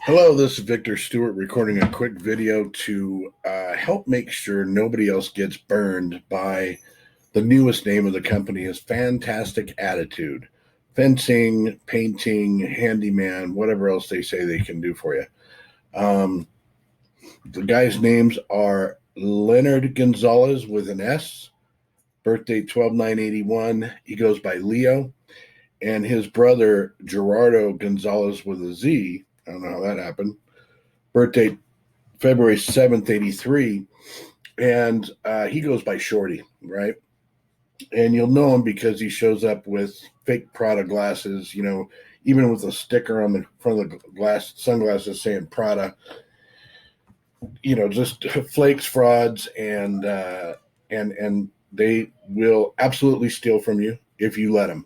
Hello, this is Victor Stewart recording a quick video to help make sure nobody else gets burned by the newest name of the company is Fantastic Attitude. Fencing, painting, handyman, whatever else they say they can do for you. Um, the guys' names are Lenard Gonzales with an S, birthday 12/9/81. He goes by Leo. And his brother, Gerardo Gonzalez with a Z. I don't know how that happened. Birthday February 7th, 1983, and he goes by Shorty, right? And you'll know him because he shows up with fake Prada glasses, even with a sticker on the front of the glass sunglasses saying Prada, just flakes, frauds, and they will absolutely steal from you if you let them.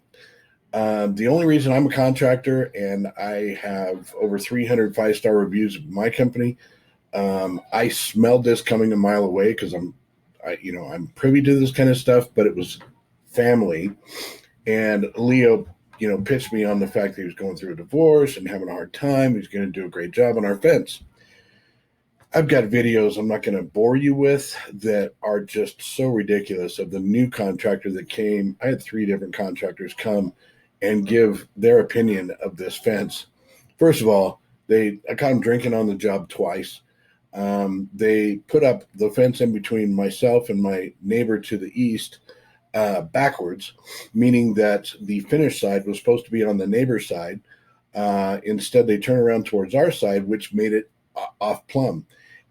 The only reason I'm a contractor and I have over 300 five-star reviews of my company, I smelled this coming a mile away because I'm privy to this kind of stuff, but it was family. And Leo, pitched me on the fact that he was going through a divorce and having a hard time. He's going to do a great job on our fence. I've got videos I'm not going to bore you with that are just so ridiculous of the new contractor that came. I had 3 different contractors come and give their opinion of this fence. First of all, I caught them drinking on the job twice. They put up the fence in between myself and my neighbor to the east backwards, meaning that the finished side was supposed to be on the neighbor's side. Instead, they turn around towards our side, which made it off plumb.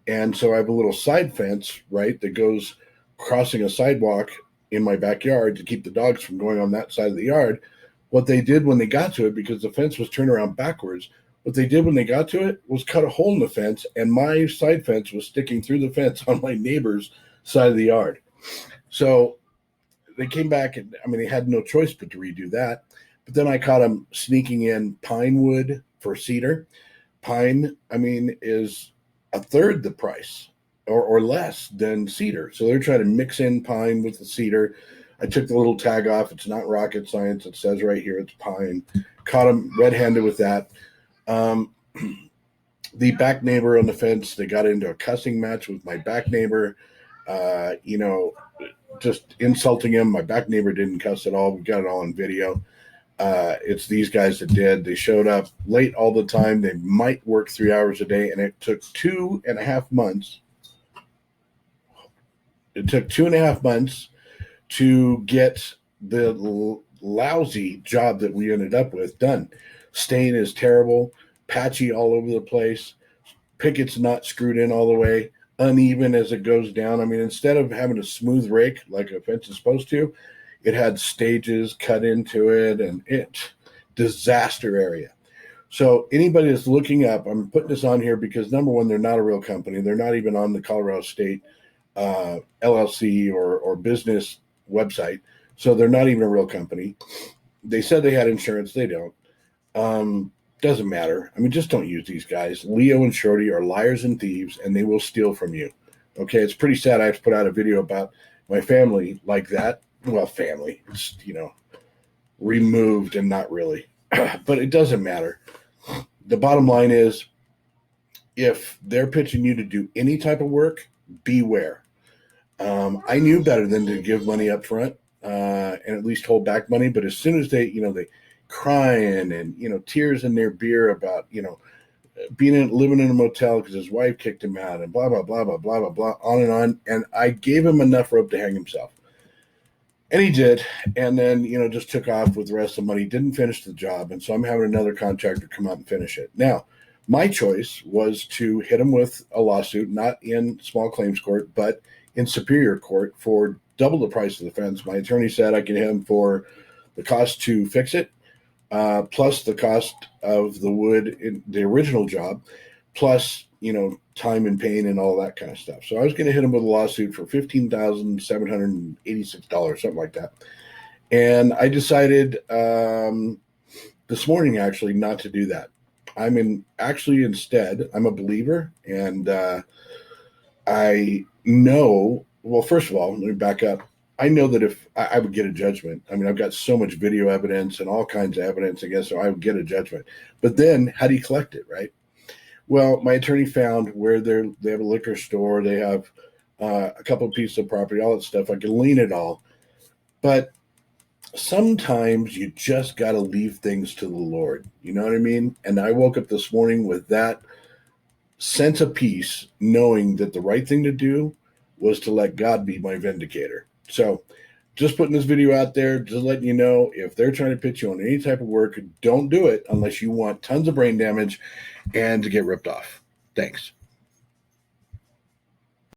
And so I have a little side fence, right, that goes crossing a sidewalk in my backyard to keep the dogs from going on that side of the yard. What they did when they got to it, because the fence was turned around backwards, what they did when they got to it was cut a hole in the fence, and my side fence was sticking through the fence on my neighbor's side of the yard. So they came back, and they had no choice but to redo that. But then I caught them sneaking in pine wood for cedar. Pine, is a third the price or less than cedar. So they're trying to mix in pine with the cedar. I took the little tag off. It's not rocket science. It says right here it's pine. Caught him red-handed with that. The back neighbor on the fence, they got into a cussing match with my back neighbor, just insulting him. My back neighbor didn't cuss at all. We got it all on video. It's these guys that did. They showed up late all the time. They might work 3 hours a day, and it took 2.5 months. It took 2.5 months to get the lousy job that we ended up with done. Stain is terrible, patchy all over the place. Picket's not screwed in all the way, uneven as it goes down. Instead of having a smooth rake like a fence is supposed to, it had stages cut into it, and disaster area. So anybody that's looking up, I'm putting this on here because number one, they're not a real company. They're not even on the Colorado State LLC or business website. So they're not even a real company. They said they had insurance. They don't. Doesn't matter. Just don't use these guys. Leo and Shorty are liars and thieves, and they will steal from you. Okay, it's pretty sad. I have to put out a video about my family like that. Well, family, it's, removed and not really. But it doesn't matter. The bottom line is, if they're pitching you to do any type of work, beware. I knew better than to give money up front and at least hold back money. But as soon as they crying and, tears in their beer about, living in a motel because his wife kicked him out and blah, blah, blah, blah, blah, blah, blah, on and on. And I gave him enough rope to hang himself. And he did. And then, just took off with the rest of the money, didn't finish the job. And so I'm having another contractor come out and finish it. Now, my choice was to hit him with a lawsuit, not in small claims court, but in superior court for double the price of the fence. My attorney said I could hit him for the cost to fix it, plus the cost of the wood in the original job, plus, time and pain and all that kind of stuff. So I was going to hit him with a lawsuit for $15,786, something like that. And I decided this morning, actually, not to do that. Instead, I'm a believer, and I know, well, first of all, let me back up. I know that if I would get a judgment, I've got so much video evidence and all kinds of evidence against, so I would get a judgment. But then how do you collect it, right? Well, my attorney found where they have a liquor store, they have a couple of pieces of property, all that stuff. I can lien it all, but sometimes you just got to leave things to the Lord. You know what I mean? And I woke up this morning with that sense of peace, knowing that the right thing to do was to let God be my vindicator. So, just putting this video out there, just letting you know, if they're trying to pitch you on any type of work, don't do it unless you want tons of brain damage and to get ripped off. Thanks.